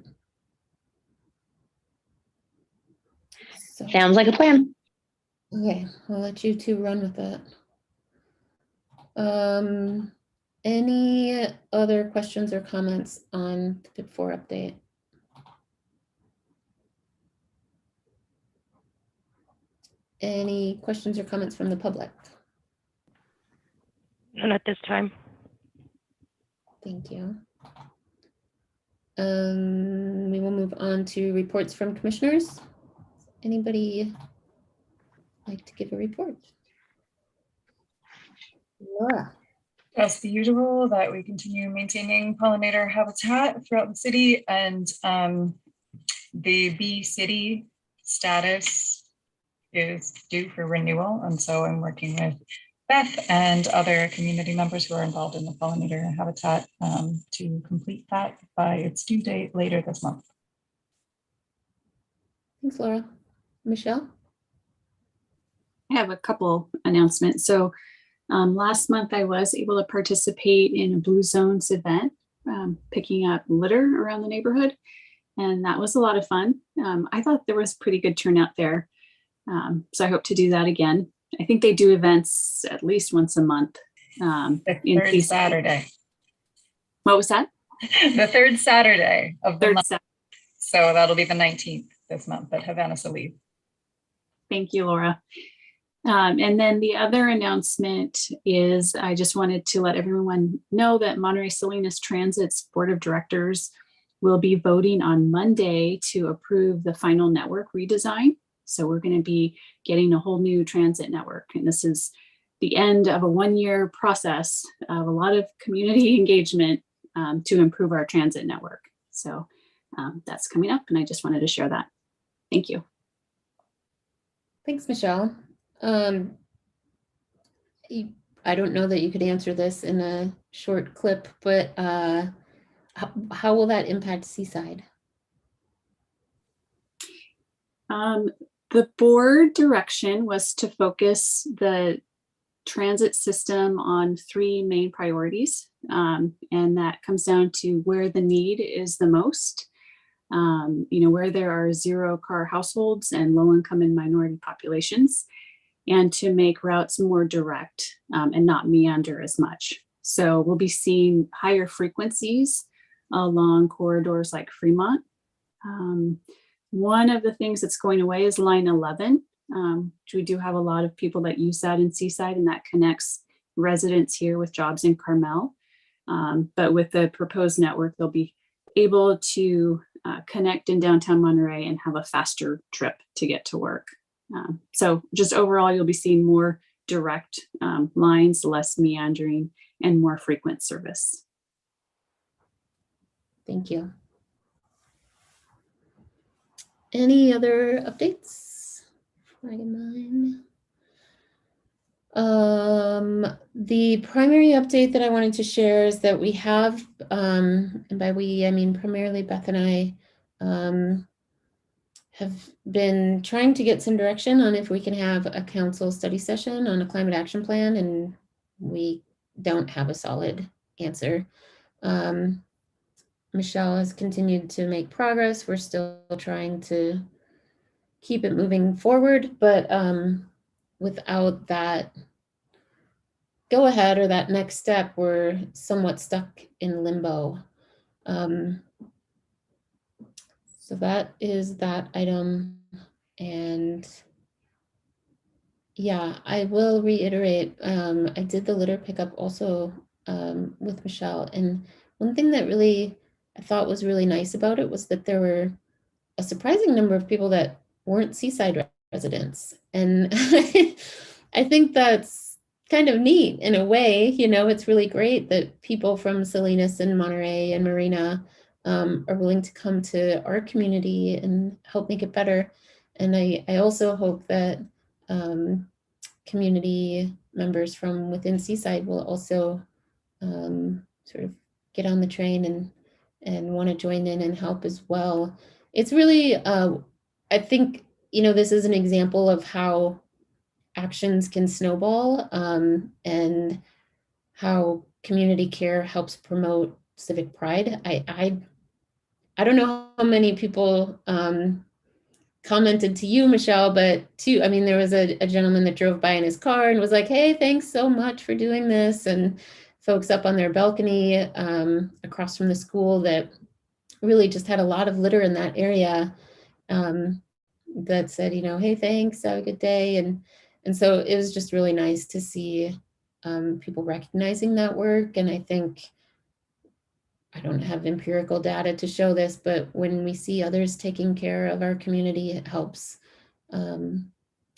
So, sounds like a plan. Okay, I'll let you two run with that. Any other questions or comments on the PIP4 update? Any questions or comments from the public? None at this time. Thank you. We will move on to reports from commissioners. Anybody like to give a report? Laura. Yes, the usual, that we continue maintaining pollinator habitat throughout the city, and the bee city status is due for renewal. And so I'm working with Beth and other community members who are involved in the pollinator habitat to complete that by its due date later this month. Thanks, Laura. Michelle? I have a couple announcements. So last month I was able to participate in a Blue Zones event, picking up litter around the neighborhood. And that was a lot of fun. I thought there was pretty good turnout there. So I hope to do that again. I think they do events at least once a month. The in third Seaside. Saturday. What was that? The third Saturday of the Third month. Saturday. So that'll be the 19th this month at Havana Salid. Thank you, Laura. And then the other announcement is I just wanted to let everyone know that Monterey Salinas Transit's Board of Directors will be voting on Monday to approve the final network redesign. So we're going to be getting a whole new transit network. And this is the end of a one-year process of a lot of community engagement to improve our transit network. So that's coming up, and I just wanted to share that. Thank you. Thanks, Michelle. I don't know that you could answer this in a short clip, but how will that impact Seaside? The board direction was to focus the transit system on three main priorities, and that comes down to where the need is the most, where there are zero-car households and low-income and minority populations, and to make routes more direct and not meander as much. So we'll be seeing higher frequencies along corridors like Fremont. One of the things that's going away is line 11, which we do have a lot of people that use that in Seaside, and that connects residents here with jobs in Carmel. But with the proposed network, they'll be able to connect in downtown Monterey and have a faster trip to get to work. So just overall, you'll be seeing more direct lines, less meandering, and more frequent service. Thank you. Any other updates? The primary update that I wanted to share is that we have, and by we, I mean primarily Beth and I, have been trying to get some direction on if we can have a council study session on a climate action plan, and we don't have a solid answer. Michelle has continued to make progress. We're still trying to keep it moving forward, but without that go ahead or that next step, we're somewhat stuck in limbo. So that is that item. And yeah, I will reiterate, I did the litter pickup also with Michelle. And one thing that really I thought was really nice about it was that there were a surprising number of people that weren't Seaside residents. And I think that's kind of neat in a way. It's really great that people from Salinas and Monterey and Marina are willing to come to our community and help make it better. And I also hope that community members from within Seaside will also sort of get on the train and want to join in and help as well. It's really, I think, this is an example of how actions can snowball and how community care helps promote civic pride. I don't know how many people commented to you, Michelle, but there was a gentleman that drove by in his car and was like, hey, thanks so much for doing this. And folks up on their balcony across from the school that really just had a lot of litter in that area that said, hey, thanks, have a good day. And so it was just really nice to see people recognizing that work. And I think, I don't have empirical data to show this, but when we see others taking care of our community, it helps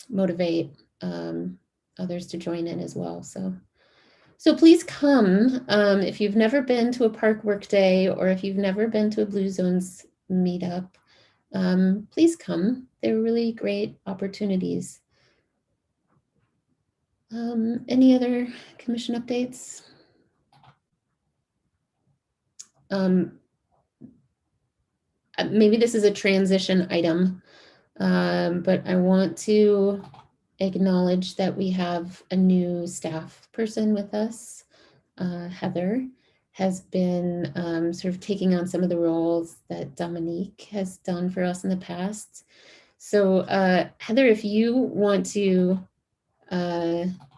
motivate others to join in as well. So please come if you've never been to a park work day or if you've never been to a Blue Zones meetup, please come. They're really great opportunities. Any other commission updates? Maybe this is a transition item. But I want to acknowledge that we have a new staff person with us. Heather has been sort of taking on some of the roles that Dominique has done for us in the past. So Heather, if you want to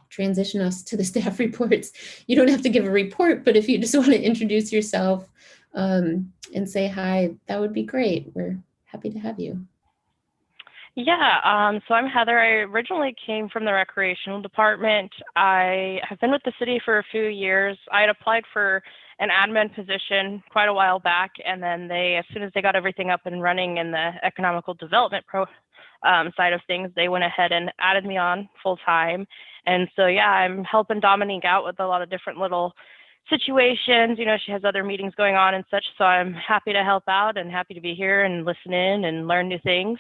transition us to the staff reports, you don't have to give a report, but if you just want to introduce yourself and say hi, that would be great. We're happy to have you. Yeah, so I'm Heather. I originally came from the recreational department. I have been with the city for a few years. I had applied for an admin position quite a while back, and then they, as soon as they got everything up and running in the economical development side of things, they went ahead and added me on full time. And so, yeah, I'm helping Dominique out with a lot of different little situations. You know, she has other meetings going on and such, so I'm happy to help out and happy to be here and listen in and learn new things.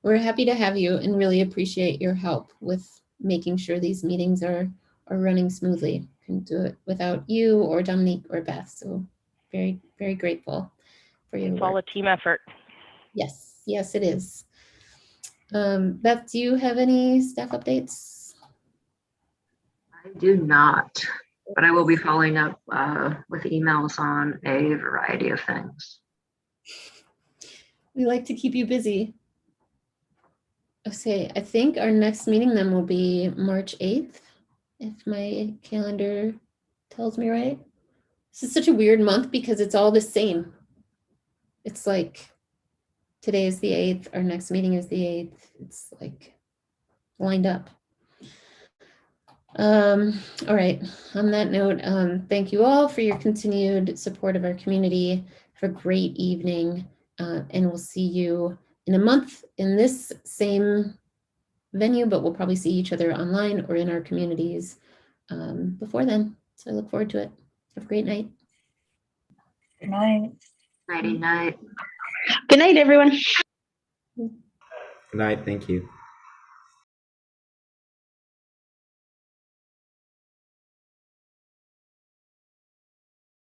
We're happy to have you and really appreciate your help with making sure these meetings are running smoothly. Couldn't do it without you or Dominique or Beth. So very, very grateful for your work. It's all a team effort. Yes, yes, it is. Beth, do you have any staff updates? I do not, but I will be following up with emails on a variety of things. We like to keep you busy. Okay, I think our next meeting then will be March 8th, if my calendar tells me right. This is such a weird month because it's all the same. It's like today is the 8th, our next meeting is the 8th. It's like lined up. All right, on that note, thank you all for your continued support of our community. Have a great evening, and we'll see you in a month in this same venue, but we'll probably see each other online or in our communities before then. So I look forward to it. Have a great night. Good night. Nighty night. Good night, everyone. Good night. Thank you.